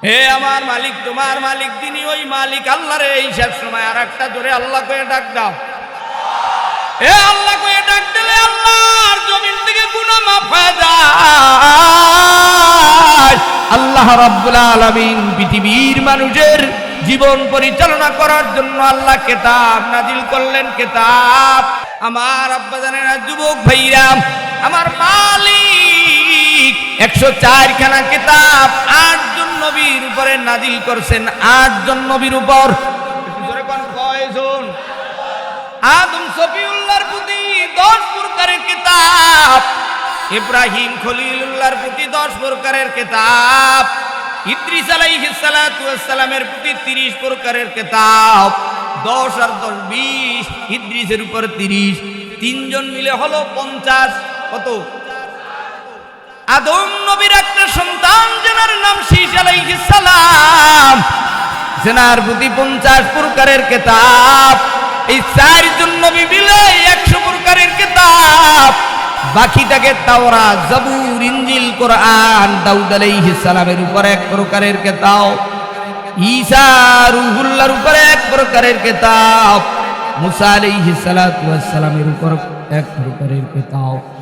হে আমার মালিক, তোমার মালিক তিনি ওই মালিক আল্লাহ রে। এই শেষ সময় আর একটা জোরে আল্লাহ কয়ে ডাক দাও। হে আল্লাহ কয়ে ডাক দিলে আল্লাহর জমিন থেকে গুনাহ মাফ হয়ে যায়। আল্লাহ রাব্বুল আলামিন পৃথিবীর মানুষের জীবন পরিচালনা করার জন্য আল্লাহ কিতাব নাজিল করলেন। কিতাব আমার আব্বাজানেরা, যুবক ভাইরা, আমার মালিক 104 খানা কিতাব 8 জন নবীর উপরে নাজিল করছেন। 8 জন নবীর উপর জোরে কোন কয়জন? আদম সফিউল্লাহর প্রতি 10 প্রকারের কিতাব, ইব্রাহিম খলিলুল্লাহর প্রতি 10 প্রকারের কিতাব, ইদ্রিস আলাইহিস সালাতু ওয়াস সালামের প্রতি 30 প্রকারের কিতাব। 10 আর 10 20, ইদ্রিসের উপর 30, 3 জন মিলে হলো 50। কত? আদম নবীর একটা সন্তান যেনার নাম শীস আলাইহিস সালাম, যেনার প্রতি 50 প্রকারের কিতাব। এই 4 জন নবী মিলে 100 প্রকারের কিতাব। বাকিটাকে তাওরাত, জাবুর, ইনজিল, কোরআন। দাউদ আলাইহিস সালামের উপর 1 প্রকারের কিতাব, ঈসা রূহুল্লাহর উপর 1 প্রকারের কিতাব, মুসা আলাইহিস সালাতু ওয়াস সালামের উপর 1 প্রকারের কিতাব।